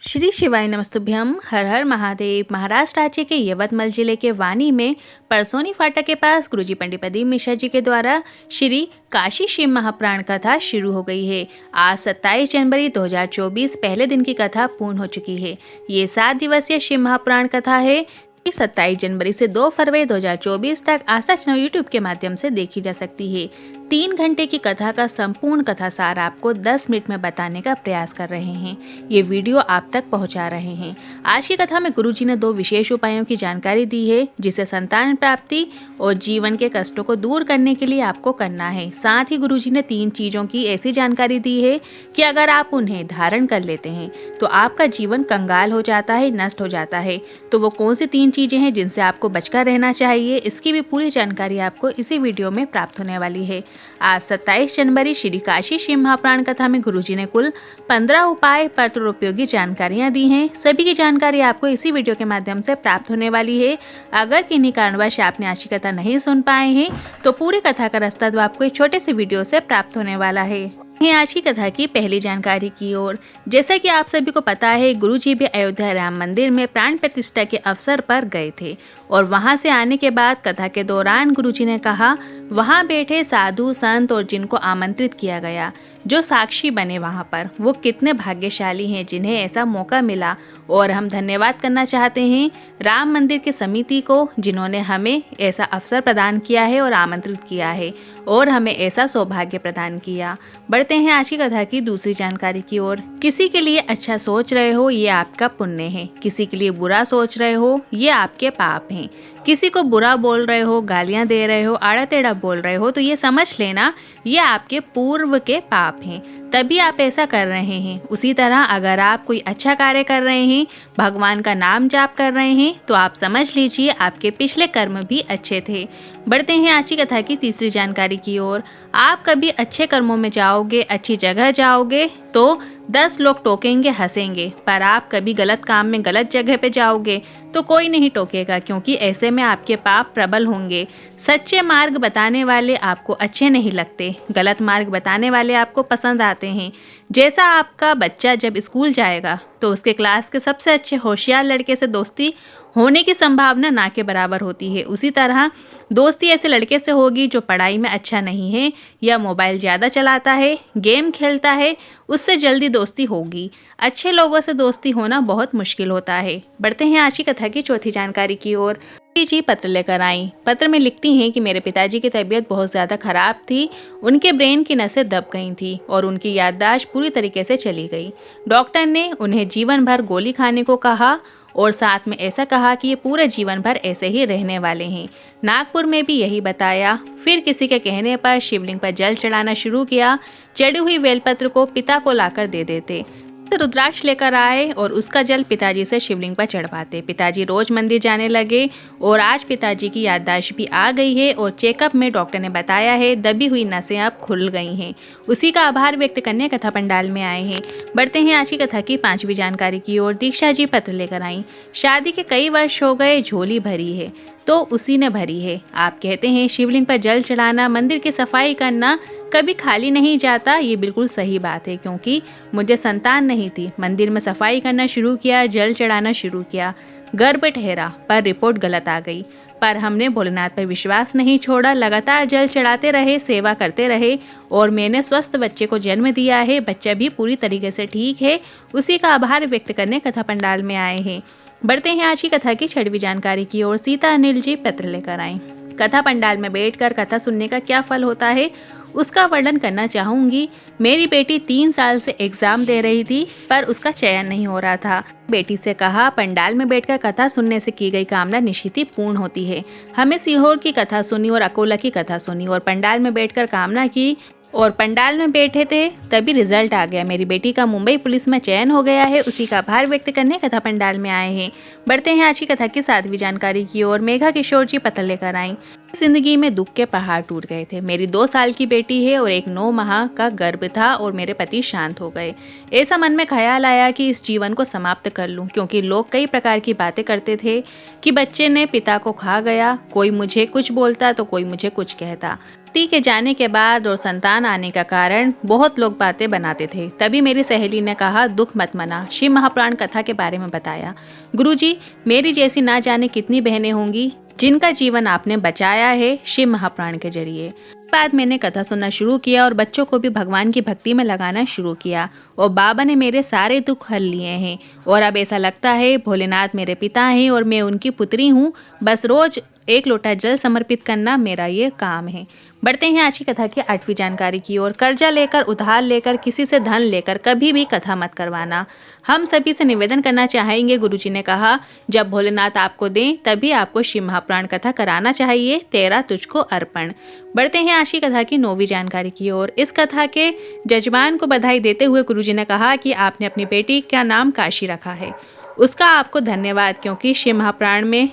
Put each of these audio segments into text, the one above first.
श्री शिवाय नमस्तुभ्यम। हर हर महादेव। महाराष्ट्र राज्य के यवतमाल जिले के वानी में परसोनी फाटक के पास गुरुजी पंडित प्रदीप मिश्रा जी के द्वारा श्री काशी शिव महाप्राण कथा शुरू हो गई है। आज 27 जनवरी 2024 पहले दिन की कथा पूर्ण हो चुकी है। ये 7 दिवसीय शिव महाप्राण कथा है। 27 जनवरी से 2 फरवरी 2024 तक आस्था चैनल यूट्यूब के माध्यम से देखी जा सकती है। 3 घंटे की कथा का संपूर्ण कथा सार आपको 10 मिनट में बताने का प्रयास कर रहे हैं। ये वीडियो आप तक पहुंचा रहे हैं। आज की कथा में गुरुजी ने 2 विशेष उपायों की जानकारी दी है, जिसे संतान प्राप्ति और जीवन के कष्टों को दूर करने के लिए आपको करना है। साथ ही गुरुजी ने 3 चीजों की ऐसी जानकारी दी है कि अगर आप उन्हें धारण कर लेते हैं तो आपका जीवन कंगाल हो जाता है, नष्ट हो जाता है। तो वो कौन सी 3 चीजें हैं जिनसे आपको बचकर रहना चाहिए, इसकी भी पूरी जानकारी आपको इसी वीडियो में प्राप्त होने वाली है। आज 27 जनवरी श्री काशी शिव महाप्राण कथा में गुरुजी ने कुल 15 उपाय पत्र और उपयोगी जानकारियां दी हैं। सभी की जानकारी आपको इसी वीडियो के माध्यम से प्राप्त होने वाली है। अगर किन्हीं कारणवश आपने आज की कथा नहीं सुन पाए हैं तो पूरी कथा का रास्ता तो आपको इस छोटे से वीडियो से प्राप्त होने वाला है। आज की कथा की पहली जानकारी की ओर। जैसा कि आप सभी को पता है, गुरुजी भी अयोध्या राम मंदिर में प्राण प्रतिष्ठा के अवसर पर गए थे और वहां से आने के बाद कथा के दौरान गुरुजी ने कहा, वहां बैठे साधु संत और जिनको आमंत्रित किया गया, जो साक्षी बने वहां पर, वो कितने भाग्यशाली हैं जिन्हें ऐसा मौका मिला। और हम धन्यवाद करना चाहते हैं राम मंदिर की समिति को, जिन्होंने हमें ऐसा अवसर प्रदान किया है और आमंत्रित किया है और हमें ऐसा सौभाग्य प्रदान किया। बढ़ते हैं आज की कथा की दूसरी जानकारी की ओर। किसी के लिए अच्छा सोच रहे हो, ये आपका पुण्य है। किसी के लिए बुरा सोच रहे हो, ये आपके पाप हैं। किसी को बुरा बोल रहे हो, गालियां दे रहे हो, आड़ा टेढ़ा बोल रहे हो, तो ये समझ लेना ये आपके पूर्व के पाप हैं, तभी आप ऐसा कर रहे हैं। उसी तरह अगर आप कोई अच्छा कार्य कर रहे हैं, भगवान का नाम जाप कर रहे हैं, तो आप समझ लीजिए आपके पिछले कर्म भी अच्छे थे। बढ़ते हैं आज की कथा की तीसरी जानकारी की ओर। आप कभी अच्छे कर्मों में जाओगे, अच्छी जगह जाओगे तो 10 लोग टोकेंगे, हंसेंगे, पर आप कभी गलत काम में गलत जगह पे जाओगे तो कोई नहीं टोकेगा, क्योंकि ऐसे में आपके पाप प्रबल होंगे। सच्चे मार्ग बताने वाले आपको अच्छे नहीं लगते, गलत मार्ग बताने वाले आपको पसंद आते हैं। जैसा आपका बच्चा जब स्कूल जाएगा तो उसके क्लास के सबसे अच्छे होशियार लड़के से दोस्ती होने की संभावना ना के बराबर होती है, उसी तरह दोस्ती ऐसे लड़के से होगी जो पढ़ाई में अच्छा नहीं है या मोबाइल ज़्यादा चलाता है, गेम खेलता है, उससे जल्दी दोस्ती होगी। अच्छे लोगों से दोस्ती होना बहुत मुश्किल होता है। बढ़ते हैं आज की कथा की चौथी जानकारी की ओर। जी पत्र लेकर आई। पत्र में लिखती हैं कि मेरे पिताजी की तबीयत बहुत ज़्यादा खराब थी, उनके ब्रेन की नसें दब गई थी और उनकी याददाश्त पूरी तरीके से चली गई। डॉक्टर ने उन्हें जीवन भर गोली खाने को कहा और साथ में ऐसा कहा कि ये पूरे जीवन भर ऐसे ही रहने वाले हैं। नागपुर में भी यही बताया। फिर किसी के कहने पर शिवलिंग पर जल चढ़ाना शुरू किया। चढ़ी हुई बेलपत्र को पिता को लाकर दे देते। रुद्राक्ष लेकर आए और उसका जल पिताजी से शिवलिंग पर चढ़वाते। पिताजी रोज मंदिर जाने लगे और आज पिताजी की याददाश्त भी आ गई है और चेकअप में डॉक्टर ने बताया है दबी हुई नसें अब खुल गई हैं। उसी का आभार व्यक्त करने कथा पंडाल में आए हैं। बढ़ते हैं आज की कथा की 5वीं जानकारी की ओर। दीक्षा जी पत्र लेकर आई। शादी के कई वर्ष हो गए, झोली भरी है तो उसी ने भरी है। आप कहते हैं शिवलिंग पर जल चढ़ाना, मंदिर की सफाई करना कभी खाली नहीं जाता। ये बिल्कुल सही बात है, क्योंकि मुझे संतान नहीं थी। मंदिर में सफाई करना शुरू किया, जल चढ़ाना शुरू किया, गर्भ ठहरा पर रिपोर्ट गलत आ गई। पर हमने भोलेनाथ पर विश्वास नहीं छोड़ा, लगातार जल चढ़ाते रहे, सेवा करते रहे और मैंने स्वस्थ बच्चे को जन्म दिया है। बच्चा भी पूरी तरीके से ठीक है। उसी का आभार व्यक्त करने कथा पंडाल में आए हैं। बढ़ते हैं आज की कथा की 6वीं जानकारी की ओर। सीता अनिल जी पत्र लेकर आए। कथा पंडाल में बैठकर कथा सुनने का क्या फल होता है उसका वर्णन करना चाहूंगी। मेरी बेटी 3 साल से एग्जाम दे रही थी पर उसका चयन नहीं हो रहा था। बेटी से कहा, पंडाल में बैठकर कथा सुनने से की गई कामना निश्चित ही पूर्ण होती है। हमें सीहोर की कथा सुनी और अकोला की कथा सुनी और पंडाल में बैठकर कामना की और पंडाल में बैठे थे, तभी रिजल्ट आ गया। मेरी बेटी का मुंबई पुलिस में चयन हो गया है। उसी का आभार व्यक्त करने कथा पंडाल में आए हैं। बढ़ते हैं आज की कथा की 7वीं जानकारी की ओर। मेघा किशोर जी पत्र लेकर आई। जिंदगी में दुख के पहाड़ टूट गए थे। मेरी 2 साल की बेटी है और एक 9 माह का गर्भ था और मेरे पति शांत हो गए। ऐसा मन में ख्याल आया कि इस जीवन को समाप्त कर लूं, क्योंकि लोग कई प्रकार की बातें करते थे कि बच्चे ने पिता को खा गया। कोई मुझे कुछ बोलता तो कोई मुझे कुछ कहता। पति के जाने के बाद और संतान आने का कारण बहुत लोग बातें बनाते थे। तभी मेरी सहेली ने कहा, दुख मत मना, शिव महापुराण कथा के बारे में बताया। गुरुजी, मेरी जैसी ना जाने कितनी बहनें होंगी जिनका जीवन आपने बचाया है शिव महापुराण के जरिए। बाद मैंने कथा सुनना शुरू किया और बच्चों को भी भगवान की भक्ति में लगाना शुरू किया और बाबा ने मेरे सारे दुख हल लिए हैं और अब ऐसा लगता है भोलेनाथ मेरे पिता हैं और मैं उनकी पुत्री हूँ। बस रोज 1 लोटा जल समर्पित करना मेरा ये काम है। बढ़ते हैं आज की कथा की 8वीं जानकारी की ओर। कर्जा लेकर, उधार लेकर, किसी से धन लेकर कभी भी कथा मत करवाना। हम सभी से निवेदन करना चाहेंगे। गुरुजी ने कहा, जब भोलेनाथ आपको दें तभी आपको शिव महापुराण कथा कराना चाहिए। तेरा तुझको अर्पण। बढ़ते हैं आज की कथा की 9वीं जानकारी की ओर। इस कथा के जजमान को बधाई देते हुए गुरुजी ने कहा कि आपने अपनी बेटी का नाम काशी रखा है। उसका आपको धन्यवाद, क्योंकि शिव महापुराण में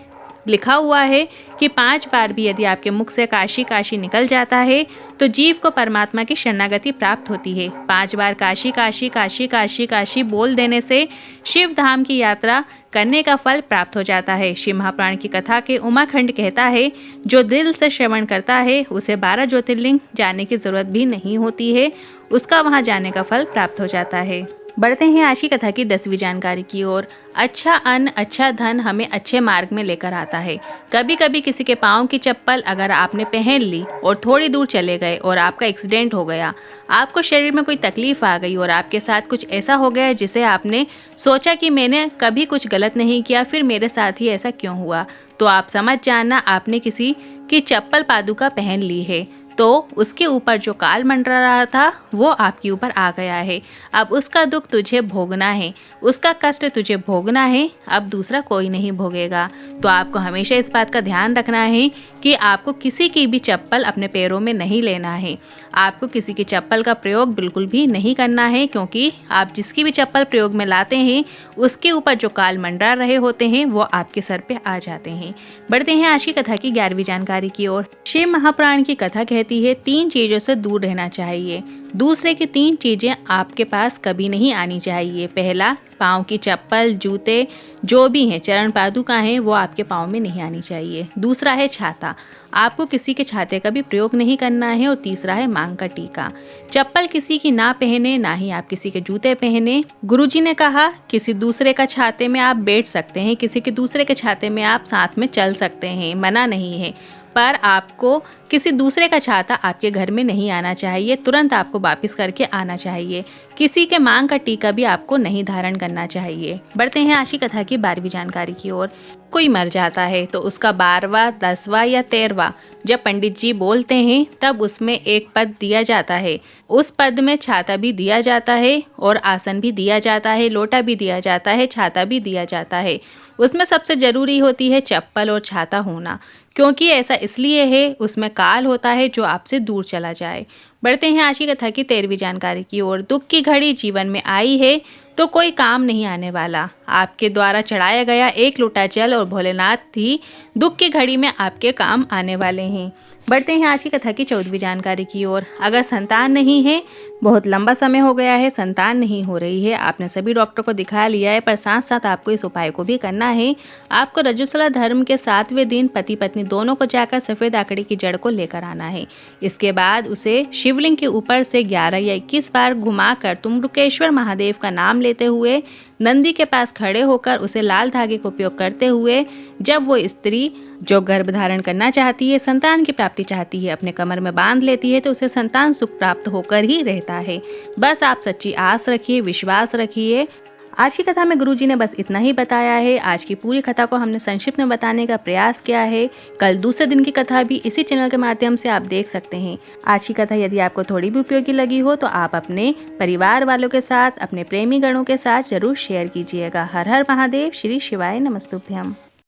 लिखा हुआ है कि 5 बार भी यदि आपके मुख से काशी काशी निकल जाता है तो जीव को परमात्मा की शरणागति प्राप्त होती है। 5 बार काशी काशी काशी काशी काशी बोल देने से शिव धाम की यात्रा करने का फल प्राप्त हो जाता है। शिव महापुराण की कथा के उमाखंड कहता है, जो दिल से श्रवण करता है उसे 12 ज्योतिर्लिंग जाने की जरूरत भी नहीं होती है, उसका वहां जाने का फल प्राप्त हो जाता है। बढ़ते हैं आज की कथा की 10वीं जानकारी की ओर। अच्छा अन्न, अच्छा धन हमें अच्छे मार्ग में लेकर आता है। कभी कभी किसी के पाँव की चप्पल अगर आपने पहन ली और थोड़ी दूर चले गए और आपका एक्सीडेंट हो गया, आपको शरीर में कोई तकलीफ आ गई और आपके साथ कुछ ऐसा हो गया जिसे आपने सोचा कि मैंने कभी कुछ गलत नहीं किया, फिर मेरे साथ ही ऐसा क्यों हुआ, तो आप समझ जाना आपने किसी की चप्पल पादुका पहन ली है। तो उसके ऊपर जो काल मंडरा रहा था वो आपके ऊपर आ गया है। अब उसका दुख तुझे भोगना है, उसका कष्ट तुझे भोगना है, अब दूसरा कोई नहीं भोगेगा। तो आपको हमेशा इस बात का ध्यान रखना है कि आपको किसी की भी चप्पल अपने पैरों में नहीं लेना है। आपको किसी की चप्पल का प्रयोग बिल्कुल भी नहीं करना है, क्योंकि आप जिसकी भी चप्पल प्रयोग में लाते हैं उसके ऊपर जो काल मंडरा रहे होते हैं वो आपके सर पे आ जाते हैं। बढ़ते हैं आज की कथा की 11वीं जानकारी की ओर। शिव महापुराण की कथा कहती है 3 चीजों से दूर रहना चाहिए। दूसरे की 3 चीजें आपके पास कभी नहीं आनी चाहिए। पहला, पाँव की चप्पल, जूते जो भी हैं, चरण पादुका हैं, वो आपके पाँव में नहीं आनी चाहिए। दूसरा है छाता, आपको किसी के छाते का भी प्रयोग नहीं करना है। और तीसरा है मांग का टीका। चप्पल किसी की ना पहने, ना ही आप किसी के जूते पहने। गुरुजी ने कहा किसी दूसरे का छाते में आप बैठ सकते हैं, किसी के दूसरे के छाते में आप साथ में चल सकते हैं, मना नहीं है, पर आपको किसी दूसरे का छाता आपके घर में नहीं आना चाहिए। तुरंत आपको वापस करके आना चाहिए। किसी के मांग का टीका भी आपको नहीं धारण करना चाहिए। बढ़ते हैं आज की कथा की 12वीं जानकारी की ओर। कोई मर जाता है तो उसका 12वां, 10वां या 13वां जब पंडित जी बोलते हैं तब उसमें एक पद दिया जाता है। उस पद में छाता भी दिया जाता है और आसन भी दिया जाता है, लोटा भी दिया जाता है, छाता भी दिया जाता है। उसमें सबसे जरूरी होती है चप्पल और छाता होना, क्योंकि ऐसा इसलिए है उसमें काल होता है जो आपसे दूर चला जाए। बढ़ते हैं आज की कथा की 13वीं जानकारी की ओर। दुख की घड़ी जीवन में आई है तो कोई काम नहीं आने वाला। आपके द्वारा चढ़ाया गया 1 लोटा जल और भोलेनाथ ही दुख की घड़ी में आपके काम आने वाले हैं। बढ़ते हैं आज की कथा की 14वीं जानकारी की ओर। अगर संतान नहीं है, बहुत लंबा समय हो गया है, संतान नहीं हो रही है, आपने सभी डॉक्टर को दिखा लिया है, पर साथ साथ आपको इस उपाय को भी करना है। आपको रजस्वला धर्म के 7वें दिन पति पत्नी दोनों को जाकर सफ़ेद आकड़ी की जड़ को लेकर आना है। इसके बाद उसे शिवलिंग के ऊपर से 11 या 21 बार घुमाकर तुम्रुकेश्वर महादेव का नाम लेते हुए नंदी के पास खड़े होकर उसे लाल धागे का उपयोग करते हुए, जब वो स्त्री जो गर्भ धारण करना चाहती है, संतान की प्राप्ति चाहती है, अपने कमर में बांध लेती है तो उसे संतान सुख प्राप्त होकर ही रहता है। बस आप सच्ची आस रखिए, विश्वास रखिए। आज की कथा में गुरुजी ने बस इतना ही बताया है। आज की पूरी कथा को हमने संक्षिप्त में बताने का प्रयास किया है। कल दूसरे दिन की कथा भी इसी चैनल के माध्यम से आप देख सकते हैं। आज की कथा यदि आपको थोड़ी भी उपयोगी लगी हो तो आप अपने परिवार वालों के साथ, अपने प्रेमी गणों के साथ जरूर शेयर कीजिएगा। हर हर महादेव। श्री शिवाय नमस्तुभ्यम।